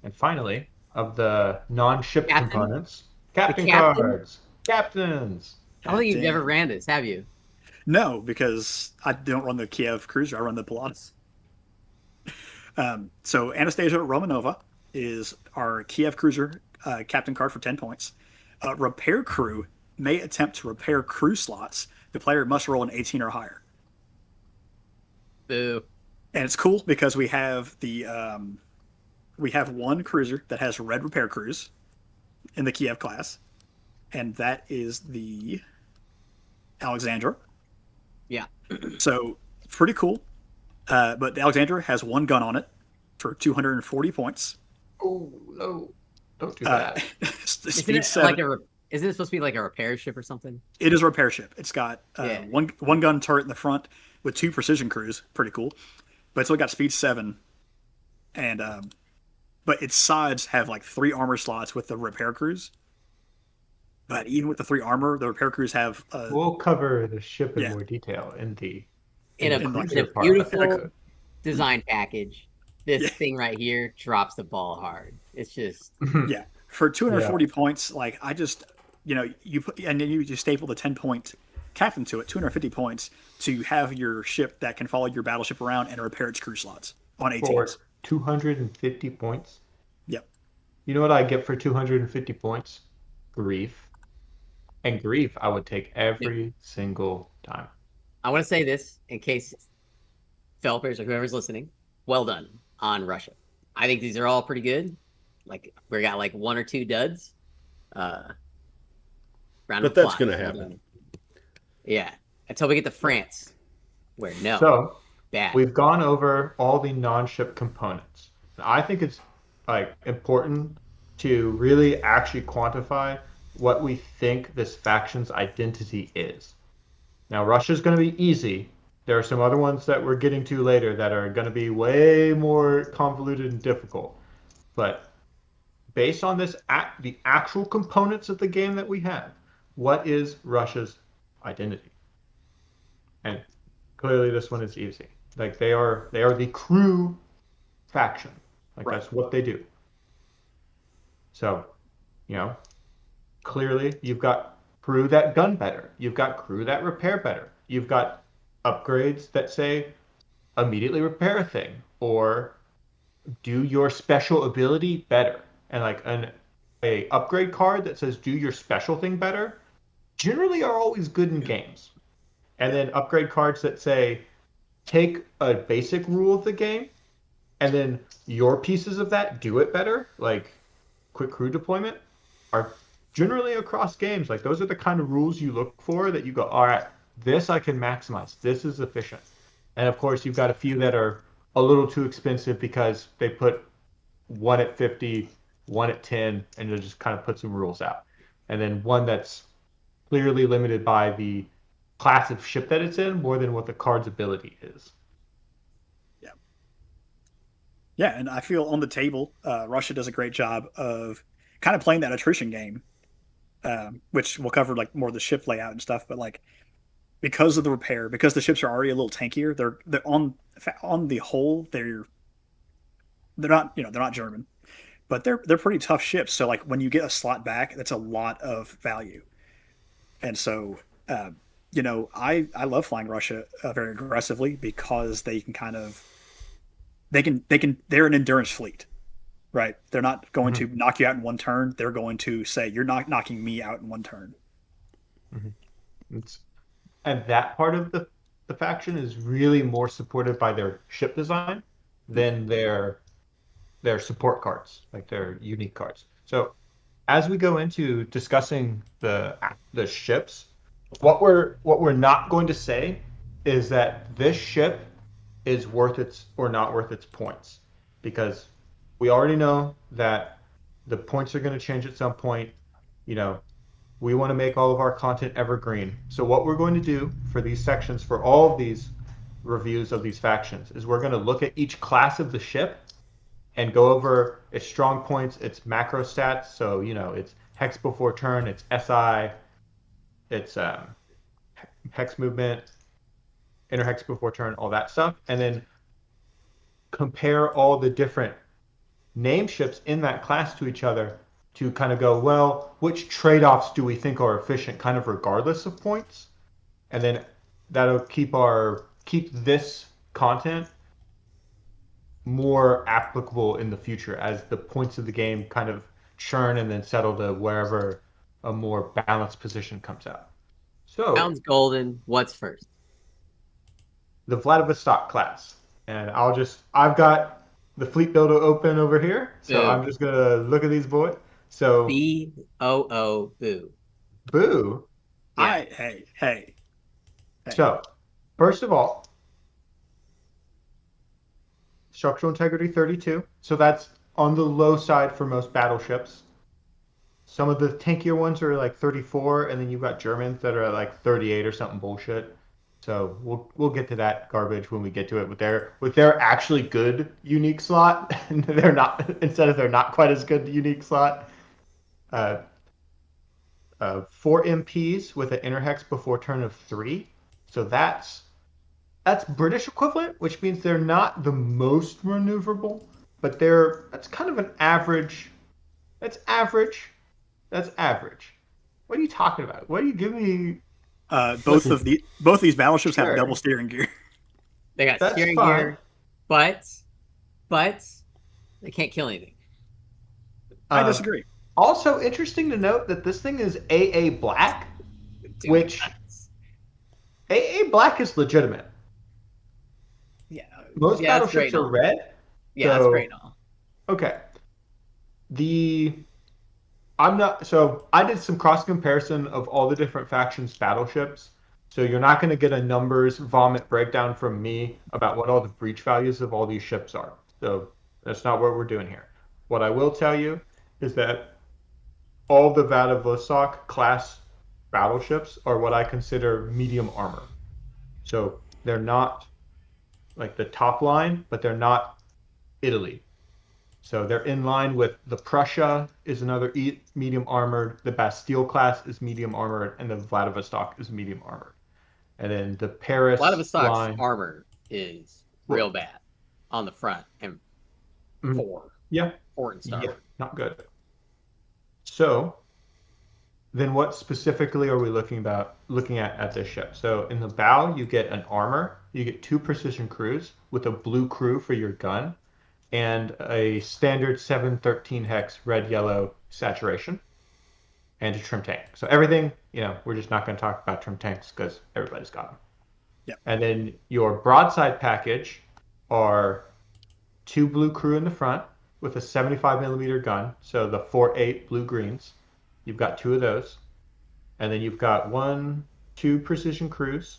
And finally, of the non-ship components, captain cards, captains. I don't think you've never ran this, have you? No, because I don't run the Kiev cruiser. I run the Pilatus. So Anastasia Romanova is our Kiev cruiser captain card for 10 points. Repair crew may attempt to repair crew slots. The player must roll an 18 or higher. Boo. And it's cool because we have one cruiser that has red repair crews in the Kiev class, and that is the Alexandra. Yeah. So pretty cool. But the Alexandra has 1 gun on it for 240 points. Oh no! Don't do that. Isn't it supposed to be like a repair ship or something? It is a repair ship. It's got one gun turret in the front with 2 precision crews. Pretty cool. But it's only got speed 7, and but its sides have like 3 armor slots with the repair crews. But even with the 3 armor, the repair crews have. We'll cover the ship in more detail in a beautiful design package. This thing right here drops the ball hard. It's just for 240 points. Like I just you put and then you just staple the 10-point captain to it. 250 points to have your ship that can follow your battleship around and repair its crew slots on 18s. 250 points. Yep. You know what I get for 250 points? Grief. And grief I would take every single time. I want to say this in case Felpers or whoever's listening, well done on Russia. I think these are all pretty good. Like we got like 1 or 2 duds. But that's going to happen. Yeah. Until we get to France. Where So bad. We've gone over all the non-ship components. I think it's like important to really actually quantify what we think this faction's identity is. Now, Russia's going to be easy. There are some other ones that we're getting to later that are going to be way more convoluted and difficult. But based on the actual components of the game that we have, what is Russia's identity? And clearly this one is easy. Like they are the crew faction. Like that's what they do. So, clearly you've got crew that gun better. You've got crew that repair better. You've got upgrades that say immediately repair a thing or do your special ability better. And like a upgrade card that says do your special thing better generally are always good in games. And then upgrade cards that say take a basic rule of the game and then your pieces of that do it better, like quick crew deployment, are generally across games. Like those are the kind of rules you look for that you go, all right, this I can maximize. This is efficient. And of course, you've got a few that are a little too expensive because they put 1 at 50, 1 at 10, and they just kind of put some rules out. And then one that's clearly limited by the class of ship that it's in more than what the card's ability is. Yeah, and I feel on the table, Russia does a great job of kind of playing that attrition game, which we'll cover like more of the ship layout and stuff. But like because of the repair, because the ships are already a little tankier, they're on the whole they're not they're not German, but they're pretty tough ships. So like when you get a slot back, that's a lot of value. And so I love flying Russia very aggressively because they can kind of they're an endurance fleet, right? They're not going to knock you out in one turn. They're going to say you're not knocking me out in one turn. And that part of the faction is really more supported by their ship design than their support cards, like their unique cards. So as we go into discussing the ships, what we're not going to say is that this ship is worth its or not worth its points, because we already know that the points are going to change at some point. We want to make all of our content evergreen. So what we're going to do for these sections, for all of these reviews of these factions, is we're going to look at each class of the ship and go over its strong points, its macro stats. So, it's hex before turn, its SI, its hex movement, inner hex before turn, all that stuff. And then compare all the different name ships in that class to each other to kind of go, well, which trade-offs do we think are efficient, kind of regardless of points? And then that'll keep this content more applicable in the future as the points of the game kind of churn and then settle to wherever a more balanced position comes out. So sounds golden. What's first? The Vladivostok class. And I've got the fleet builder open over here, so I'm just gonna look at these boys. So BOO boo. Boo. Yeah. Hey. So, first of all, structural integrity 32. So that's on the low side for most battleships. Some of the tankier ones are like 34, and then you've got Germans that are at like 38 or something bullshit. So we'll get to that garbage when we get to it with their actually good unique slot, and they're not quite as good unique slot. 4 MPs with an inner hex before turn of 3. So that's British equivalent, which means they're not the most maneuverable, but that's kind of an average. That's average. That's average. What are you talking about? What are you giving me? Both these battleships have double steering gear. They got steering gear, but they can't kill anything. I disagree. Also interesting to note that this thing is AA black, Dude, which AA black is legitimate. Yeah. Most battleships are red. Yeah, that's great and all. Okay. I did some cross comparison of all the different factions' battleships. So you're not going to get a numbers vomit breakdown from me about what all the breach values of all these ships are. So that's not what we're doing here. What I will tell you is that all the Vladivostok class battleships are what I consider medium armor. So they're not like the top line, but they're not Italy. So they're in line with the Prussia is another medium armored, the Bastille class is medium armored, and the Vladivostok is medium armored. And then the Paris Vladivostok's armor is real bad on the front and 4. Yeah. 4 and starboard. Yeah, not good. So then what specifically are we looking at this ship? So in the bow, you get an armor, you get 2 precision crews with a blue crew for your gun, and a standard 713 hex red-yellow saturation, and a trim tank. So everything, we're just not going to talk about trim tanks because everybody's got them. Yep. And then your broadside package are 2 blue crew in the front with a 75 millimeter gun, so the 4.8 blue greens. You've got 2 of those. And then you've got 2 precision crews,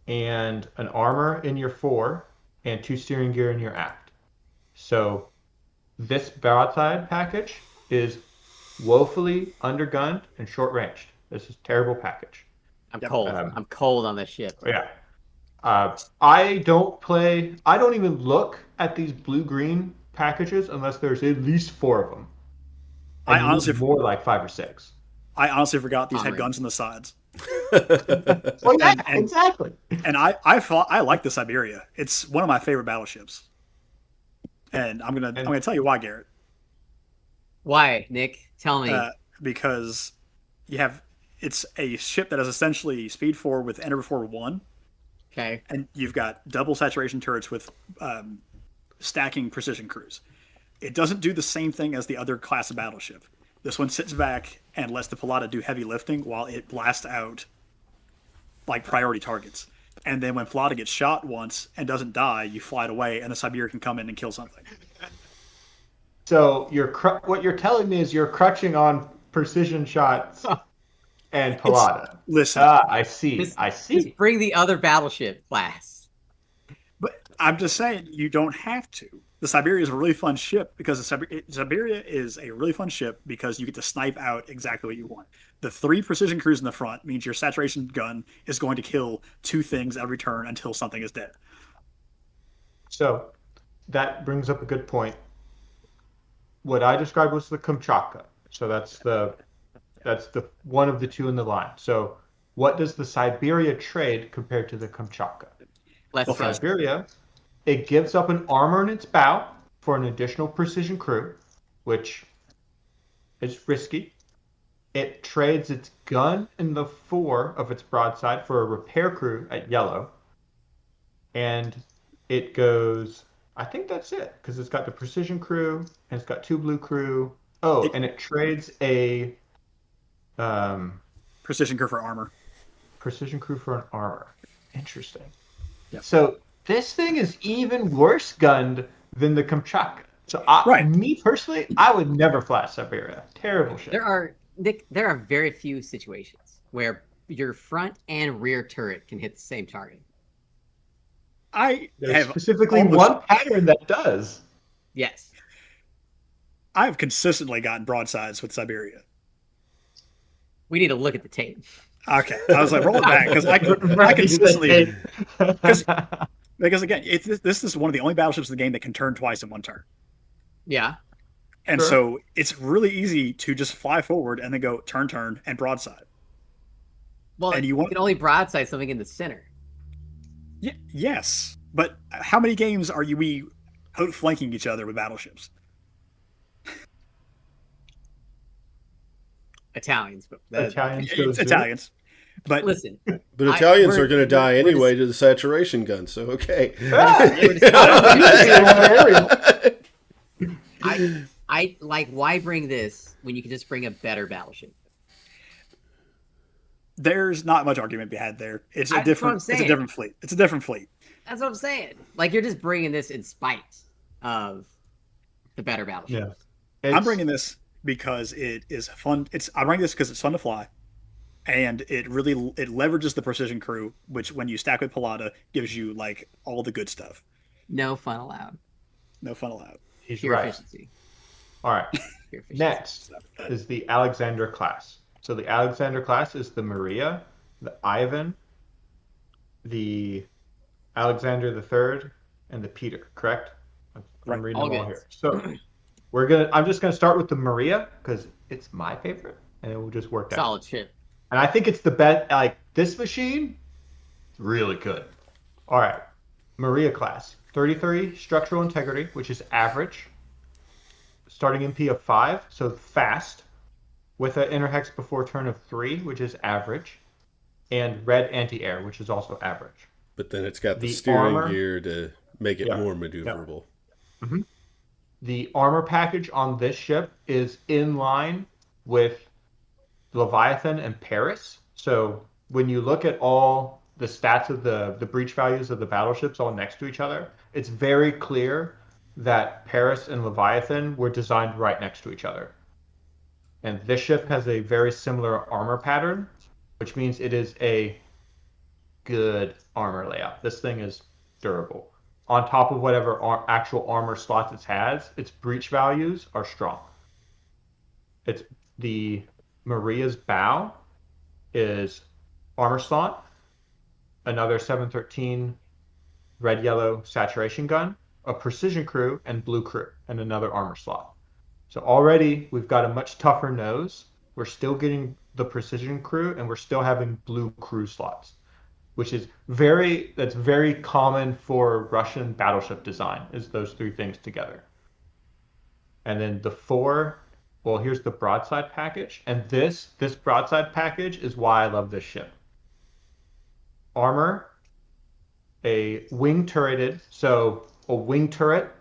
and an armor in your 4, and 2 steering gear in your aft. So this broadside package is woefully undergunned and short ranged. This is a terrible package. I'm cold. I'm cold on this ship. Yeah. I don't even look at these blue-green packages unless there's at least 4 of them. And I you honestly, need more like 5 or 6. I honestly forgot these had Conrad. guns on the sides. Well, yeah, And exactly. And I like the Siberia. It's one of my favorite battleships. And I'm gonna tell you why, Garrett. Why, Nick? Tell me. Because it's a ship that has essentially Speed 4 with Ender 4 1, Okay. and you've got double saturation turrets with stacking precision crews. It doesn't do the same thing as the other class of battleship. This one sits back and lets the Pilata do heavy lifting while it blasts out like priority targets. And then when Pilata gets shot once and doesn't die, you fly it away, and the Siberia can come in and kill something. So what you're telling me is you're crutching on precision shots and Pilata. Listen, I see. Just bring the other battleship class. but I'm just saying you don't have to. The Siberia is a really fun ship because Siberia is a really fun ship because you get to snipe out exactly what you want. The 3 precision crews in the front means your saturation gun is going to kill 2 things every turn until something is dead. So that brings up a good point. What I described was the Kamchatka. So that's the one of the 2 in the line. So what does the Siberia trade compared to the Kamchatka? Let's go. Siberia, it gives up an armor in its bow for an additional precision crew, which is risky. It trades its gun in the fore of its broadside for a repair crew at yellow. And it goes, I think that's it, because it's got the precision crew, and it's got 2 blue crew. Oh, and it trades a Precision crew for armor. precision crew for an armor. Interesting. Yep. So this thing is even worse gunned than the Kamchatka. So me personally, I would never fly Siberia. Terrible shit. There are very few situations where your front and rear turret can hit the same target. There's specifically one pattern that does. Yes. I've consistently gotten broadsides with Siberia. We need to look at the tape. Okay, I was like, roll it back because I consistently because again, this is one of the only battleships in the game that can turn twice in one turn. Yeah. And so it's really easy to just fly forward and then go turn, and broadside. Well, and you can only broadside something in the center. Yes, but how many games are we outflanking each other with battleships? Italians, but Italians. But listen, but Italians are going to die anyway to the saturation gun. So okay. I like, why bring this when you can just bring a better battleship? There's not much argument to be had there. It's a different fleet. It's a different fleet. That's what I'm saying. Like, you're just bringing this in spite of the better battleship. Yeah. I'm bringing this because it is fun. I'm bringing this because it's fun to fly, and it leverages the precision crew, which when you stack with Pilata gives you like all the good stuff. No fun allowed. No fun allowed. He's Pure right. efficiency. All right. Next is the Alexander class. So the Alexander class is the Maria, the Ivan, the Alexander the Third, and the Peter. Correct? I'm reading them all here. So I'm just gonna start with the Maria because it's my favorite, and it will just work out. Solid ship. And I think it's the best. Like, this machine, it's really good. All right, Maria class, 33 structural integrity, which is average. Starting MP of 5, so fast, with an inner hex before turn of 3, which is average, and red anti-air, which is also average. But then it's got the steering gear to make it more maneuverable. Yeah. Mm-hmm. The armor package on this ship is in line with Leviathan and Paris. So when you look at all the stats of the breach values of the battleships all next to each other, it's very clear that Paris and Leviathan were designed right next to each other. And this ship has a very similar armor pattern, which means it is a good armor layout. This thing is durable. On top of whatever actual armor slots it has, its breach values are strong. It's the Maria's bow is armor slot, another 713 red yellow saturation gun, a precision crew, and blue crew, and another armor slot. So already we've got a much tougher nose. We're still getting the precision crew, and we're still having blue crew slots, which is that's very common for Russian battleship design, is those three things together. And then the four, well, here's the broadside package, and this broadside package is why I love this ship. Armor, a wing turreted, so a wing turret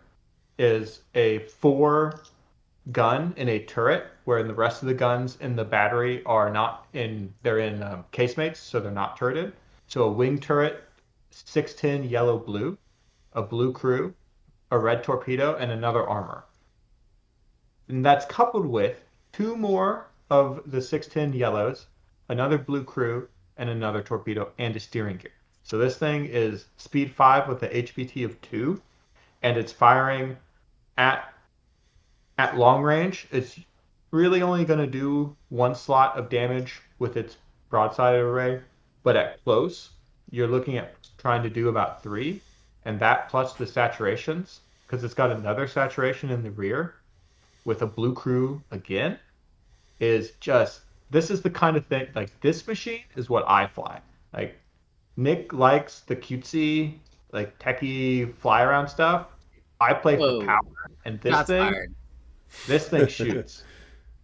is a 4 gun in a turret, where the rest of the guns in the battery are not in, they're in casemates, so they're not turreted. So a wing turret, 610 yellow blue, a blue crew, a red torpedo, and another armor. And that's coupled with 2 more of the 610 yellows, another blue crew, and another torpedo, and a steering gear. So this thing is speed 5 with a HPT of 2, and it's firing at long range. It's really only going to do 1 slot of damage with its broadside array, but at close, you're looking at trying to do about 3, and that plus the saturations, because it's got another saturation in the rear with a blue crew again, is just, this is the kind of thing, like, this machine is what I fly. Like, Nick likes the cutesy, like, techie fly around stuff. I play for power, and this thing shoots.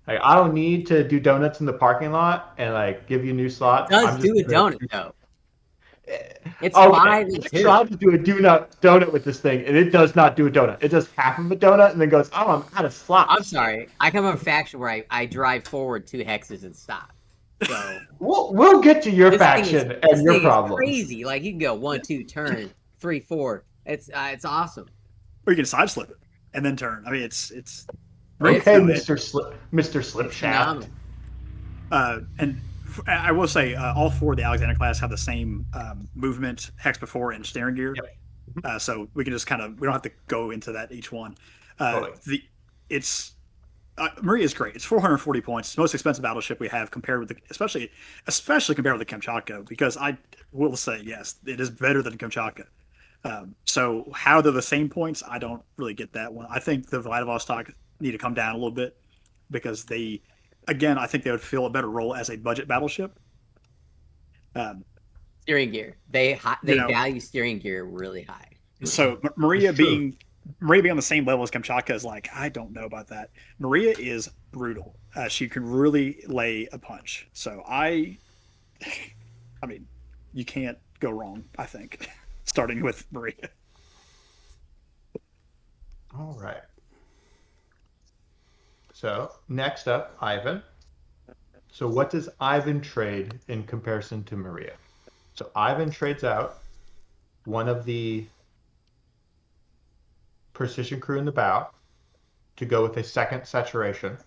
Like, I don't need to do donuts in the parking lot and like give you new slots. It does do a donut though. It's okay. 5 and 2. I tried to do a donut with this thing, and it does not do a donut. It does half of a donut and then goes, "Oh, I'm out of slots." I'm sorry. I come from a faction where I drive forward 2 hexes and stop. So we'll get to your faction and your problems. Crazy. Like, you can go 1, 2, turn, 3, 4. It's awesome. Or you can side slip it and then turn. I mean, it's okay, Mr. Slipshaft. And I will say, all 4 of the Alexander class have the same movement, hex before, and steering gear. Yep. So we can just we don't have to go into that each one. Totally. Maria is great. It's 440 points. It's the most expensive battleship we have, compared with especially compared with the Kamchatka, because I will say, yes, it is better than Kamchatka. So how they're the same points, I don't really get that one. I think the Vladivostok need to come down a little bit, because I think they would fill a better role as a budget battleship. Steering gear. They value steering gear really high. So Maria being on the same level as Kamchatka is like, I don't know about that. Maria is brutal. She can really lay a punch. So I mean, you can't go wrong, I think, starting with Maria. All right. So next up, Ivan. So what does Ivan trade in comparison to Maria? So Ivan trades out one of the precision crew in the bow to go with a second saturation.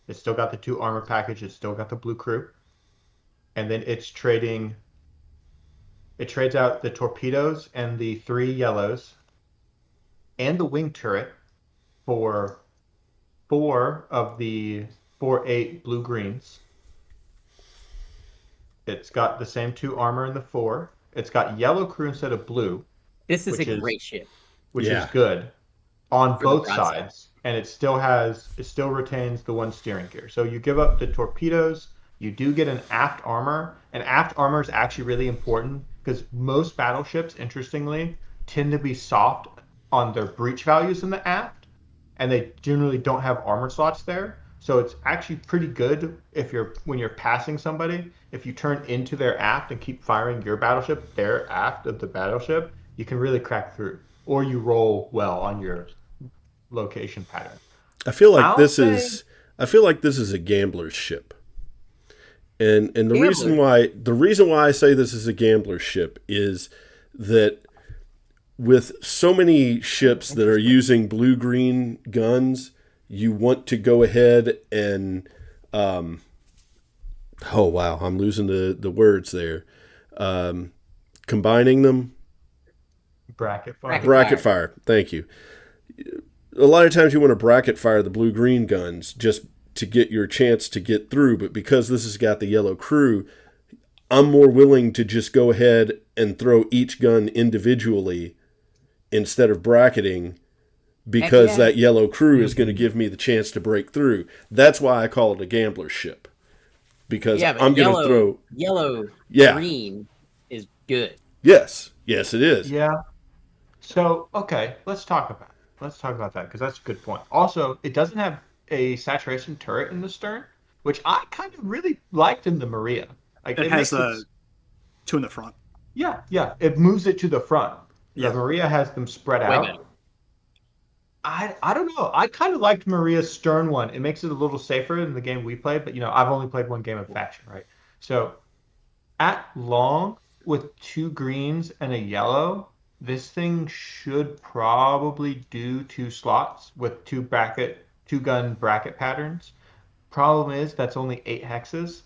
It's still got the 2 armor package. It's still got the blue crew. And then it trades out the torpedoes and the 3 yellows and the wing turret for 4 of the 4-8 blue greens. It's got the same 2 armor in the 4. It's got yellow crew instead of blue. This is a great ship. Which is good on both sides. And it still retains the 1 steering gear. So you give up the torpedoes, you do get an aft armor. And aft armor is actually really important, because most battleships, interestingly, tend to be soft on their breach values in the aft, and they generally don't have armor slots there. So it's actually pretty good when you're passing somebody, if you turn into their aft and keep firing your battleship, their aft of the battleship, you can really crack through, or you roll well on your location pattern. I feel like this is a gambler's ship. And the reason why I say this is a gambler's ship is that with so many ships that are using blue-green guns, you want to go ahead and I'm losing the words there. Combining them. Bracket fire. Thank you. A lot of times you want to bracket fire the blue-green guns just to get your chance to get through, but because this has got the yellow crew, I'm more willing to just go ahead and throw each gun individually instead of bracketing, because that yellow crew is going to give me the chance to break through. That's why I call it a gambler's ship. Because but I'm going to throw yellow green is good. Yes, it is. Yeah. So okay, let's talk about that because that's a good point. Also, it doesn't have a saturation turret in the stern, which I kind of really liked in the Maria. Like it has two in the front. Yeah, it moves it to the front. Yeah. The Maria has them spread Way out. better. I don't know. I kind of liked Maria's stern one. It makes it a little safer than the game we played, but I've only played one game of faction, right? So at long with 2 greens and a yellow, this thing should probably do 2 slots with 2 gun bracket patterns. Problem is that's only 8 hexes.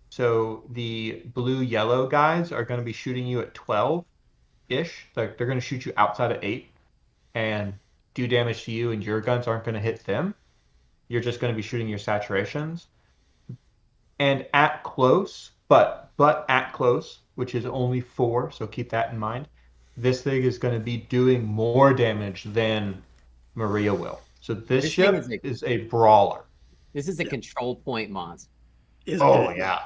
So the blue yellow guys are going to be shooting you at 12-ish. Like they're going to shoot you outside of 8 and do damage to you, and your guns aren't going to hit them. You're just going to be shooting your saturations. And at close, but at close, which is only 4, so keep that in mind, this thing is going to be doing more damage than Maria will. So this ship is a brawler. This is a control point monster. Yeah.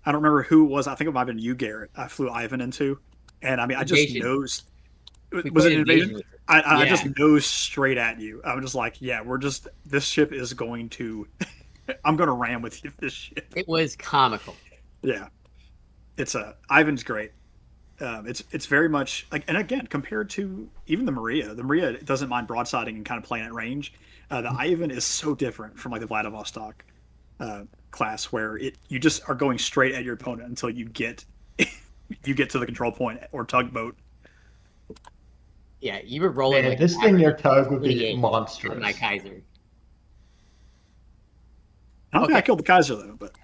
I don't remember who it was. I think it might have been you, Garrett. I flew Ivan into, and I mean, I just nosed. Was it invasion? I just nosed straight at you. I'm just like, this ship is going to. I'm going to ram with you. This ship. It was comical. Yeah, Ivan's great. It's very much like, and again, compared to even the Maria doesn't mind broadsiding and kind of playing at range. The Ivan is so different from like the Vladivostok class, where you just are going straight at your opponent until you get to the control point or tugboat. Yeah, you were rolling. Man, this thing your tug would be monstrous. My Kaiser. I don't think I killed the Kaiser though, but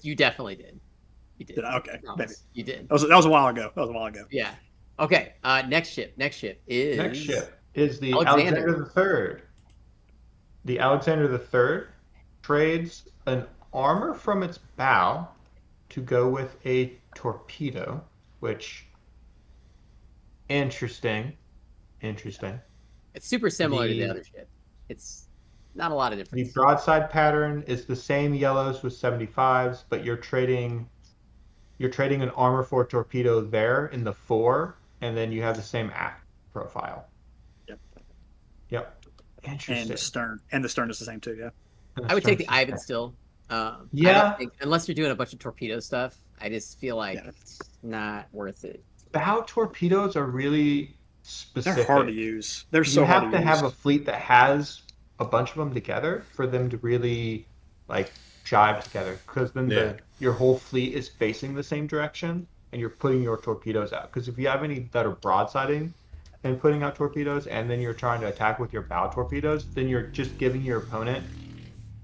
you definitely did. You did. Okay, maybe you did. That was a while ago. Yeah. Okay. Next ship is the Alexander III. The Alexander III trades an armor from its bow to go with a torpedo, which interesting. It's super similar to the other ship. It's not a lot of difference. The broadside pattern is the same yellows with 75s, but you're trading an armor 4 torpedo there in the 4, and then you have the same act profile. Yep. Interesting. And the stern is the same too. Yeah. I would take the Ivan still. I don't think, unless you're doing a bunch of torpedo stuff, I just feel like it's not worth it. Bow torpedoes are really specific. They're hard to use. You have to have a fleet that has a bunch of them together for them to really like jive together, because then your whole fleet is facing the same direction and you're putting your torpedoes out. Because if you have any that are broadsiding and putting out torpedoes, and then you're trying to attack with your bow torpedoes, then you're just giving your opponent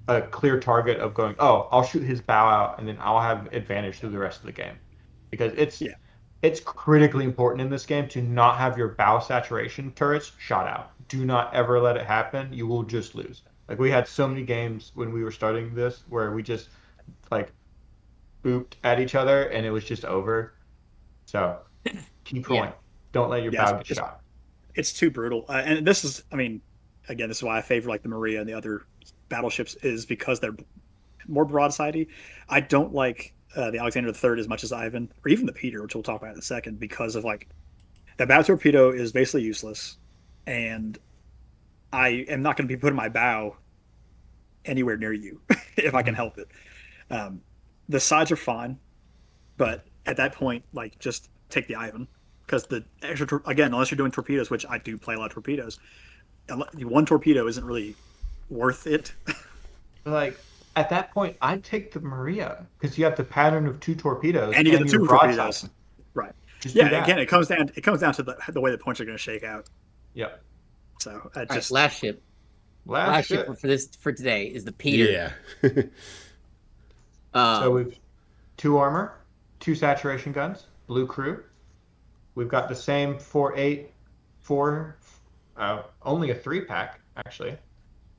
a clear target of going, I'll shoot his bow out and then I'll have advantage through the rest of the game. Because it's critically important in this game to not have your bow saturation turrets shot out. Do not ever let it happen. You will just lose. Like, we had so many games when we were starting this where we just like booped at each other and it was just over. So key point. Don't let your bow get shot. It's too brutal. And this is, I mean, again, this is why I favor like the Maria and the other battleships, is because they're more broadsidey. I don't like the Alexander III as much as Ivan, or even the Peter, which we'll talk about in a second, because of like the bow torpedo is basically useless, and I am not going to be putting my bow anywhere near you if I can help it. The sides are fine, but at that point, like, just take the Ivan, because the extra, again, unless you're doing torpedoes, which I do play a lot of torpedoes, one torpedo isn't really worth it. Like, at that point, I'd take the Maria, because you have the pattern of 2 torpedoes and you get the 2 torpedoes. Right. Just again, it comes down to the way the points are going to shake out. Yep. So last ship for today is the Peter. Yeah. So we've 2 armor, 2 saturation guns, blue crew. We've got the same 4/8, only a 3-pack actually,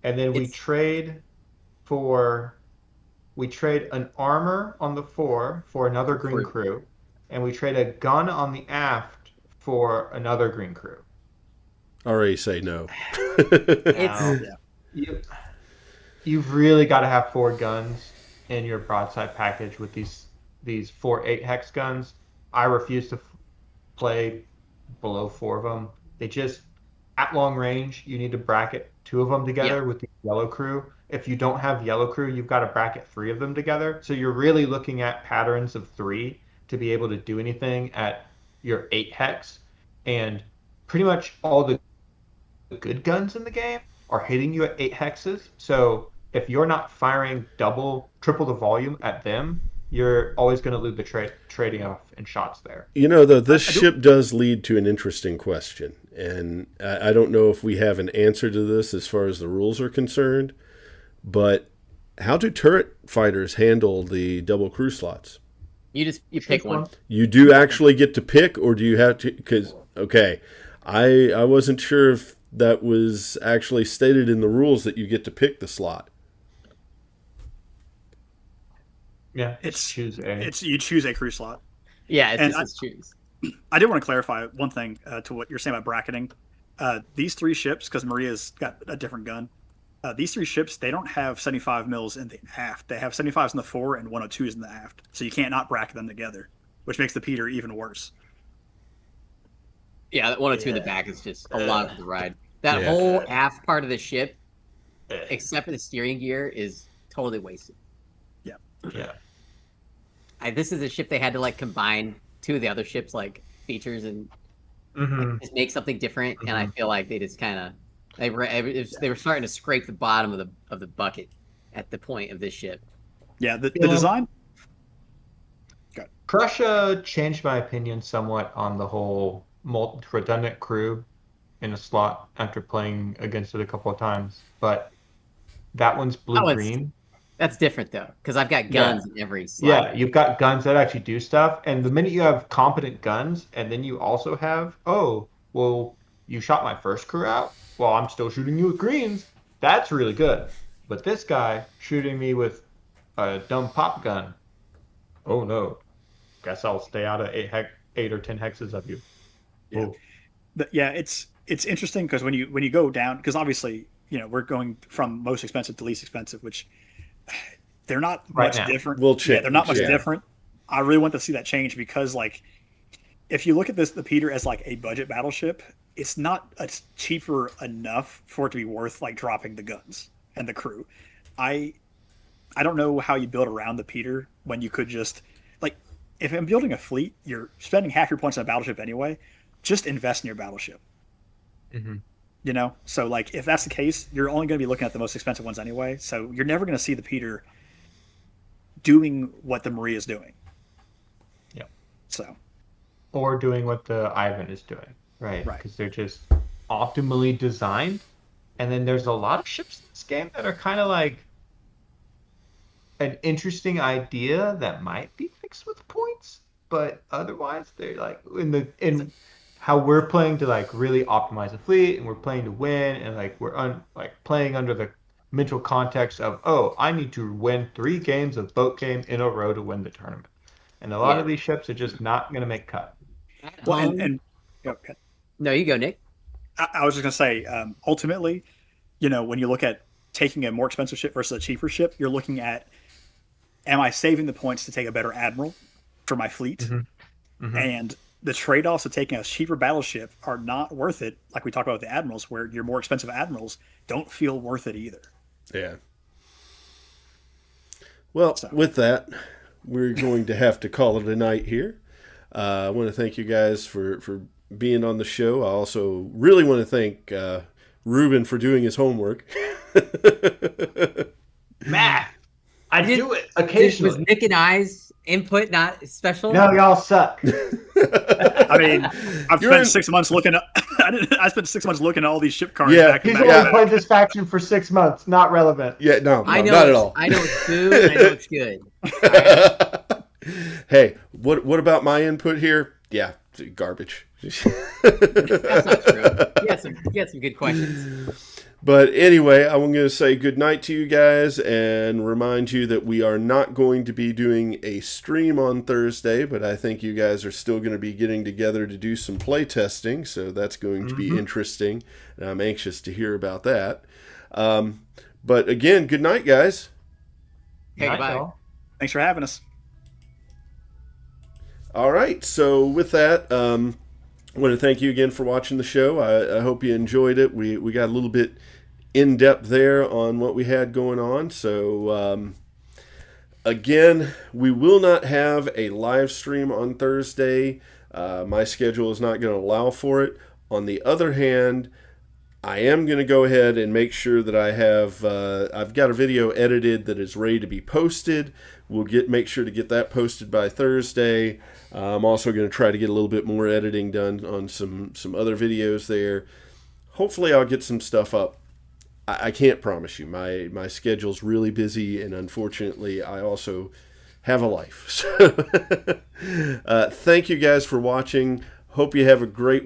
and then we trade an armor on the 4 for another green crew, and we trade a gun on the aft for another green crew. Already say no. Now, you've really got to have 4 guns in your broadside package with these 4 8-hex guns. I refuse to play below 4 of them. They just, at long range, you need to bracket 2 of them together with the yellow crew. If you don't have yellow crew, you've got to bracket 3 of them together. So you're really looking at patterns of 3 to be able to do anything at your 8-hex. And pretty much all the good guns in the game are hitting you at 8 hexes. So if you're not firing triple the volume at them, you're always going to lose the trading off in shots there. Though, this ship does lead to an interesting question. And I don't know if we have an answer to this as far as the rules are concerned, but how do turret fighters handle the double crew slots? You pick one. You do actually get to pick, or do you have to? Because, okay, I wasn't sure if that was actually stated in the rules that you get to pick the slot. Yeah, you choose a crew slot. Yeah, it's just choose. I did want to clarify one thing to what you're saying about bracketing. These 3 ships, because Maria's got a different gun, these 3 ships, they don't have 75 mils in the aft. They have 75s in the fore and 102s in the aft. So you can't not bracket them together, which makes the Peter even worse. Yeah, that 102 in the back is just a lot of the ride. That whole aft part of the ship, except for the steering gear, is totally wasted. Yeah. This is a ship they had to like combine 2 of the other ships like features and just make something different. And I feel like they just kind of they were starting to scrape the bottom of the bucket at the point of this ship. Yeah, the design. Prussia changed my opinion somewhat on the whole redundant crew in a slot after playing against it a couple of times, but that one's blue-green. That's different though, because I've got guns in every slot. Yeah, you've got guns that actually do stuff, and the minute you have competent guns, and then you also have, you shot my first crew out, well, I'm still shooting you with greens. That's really good. But this guy shooting me with a dumb pop gun, oh no, guess I'll stay out of 8 or 10 hexes of you. Yeah, it's interesting because when you go down, because obviously we're going from most expensive to least expensive, which they're not much different. They're not much different. I really want to see that change because, like, if you look at the Peter as like a budget battleship, it's not cheaper enough for it to be worth like dropping the guns and the crew. I don't know how you build around the Peter when you could just like, if I'm building a fleet, you're spending half your points on a battleship anyway. Just invest in your battleship. So like if that's the case, you're only going to be looking at the most expensive ones anyway. So you're never going to see the Peter doing what the Maria is doing. Yep. So. Or doing what the Ivan is doing, right? Because they're just optimally designed. And then there's a lot of ships in this game that are kind of like an interesting idea that might be fixed with points, but otherwise they're like in how we're playing to like really optimize the fleet, and we're playing to win, and like we're playing under the mental context of, I need to win 3 games of boat game in a row to win the tournament. And a lot of these ships are just not going to make cut. Well, no, you go, Nick. I was just going to say, ultimately, when you look at taking a more expensive ship versus a cheaper ship, you're looking at, am I saving the points to take a better admiral for my fleet? And the trade-offs of taking a cheaper battleship are not worth it, like we talked about with the admirals, where your more expensive admirals don't feel worth it either. Yeah. Well, with that, we're going to have to call it a night here. I want to thank you guys for being on the show. I also really want to thank Ruben for doing his homework. Math. I do it occasionally. Was Nick and I's input not special? No, y'all suck. I mean, I've spent 6 months looking at. I spent 6 months looking at all these ship cards. Yeah, he's only played this faction for 6 months. Not relevant. Yeah, no, I know not at all. I know it's good. And I know it's good. Hey, what about my input here? Yeah, garbage. That's not true. You had some good questions. But anyway, I'm going to say good night to you guys and remind you that we are not going to be doing a stream on Thursday, but I think you guys are still going to be getting together to do some play testing, so that's going to be interesting, and I'm anxious to hear about that. But again, good night, guys. Okay, goodbye. Y'all. Thanks for having us. All right, so with that, I want to thank you again for watching the show. I hope you enjoyed it. We got a little bit in depth there on what we had going on. So again, we will not have a live stream on Thursday. My schedule is not going to allow for it. On the other hand, I am going to go ahead and make sure that I have I've got a video edited that is ready to be posted. We'll make sure to get that posted by Thursday. I'm also going to try to get a little bit more editing done on some other videos there. Hopefully I'll get some stuff up. I can't promise you. My schedule's really busy, and unfortunately I also have a life. So thank you guys for watching. Hope you have a great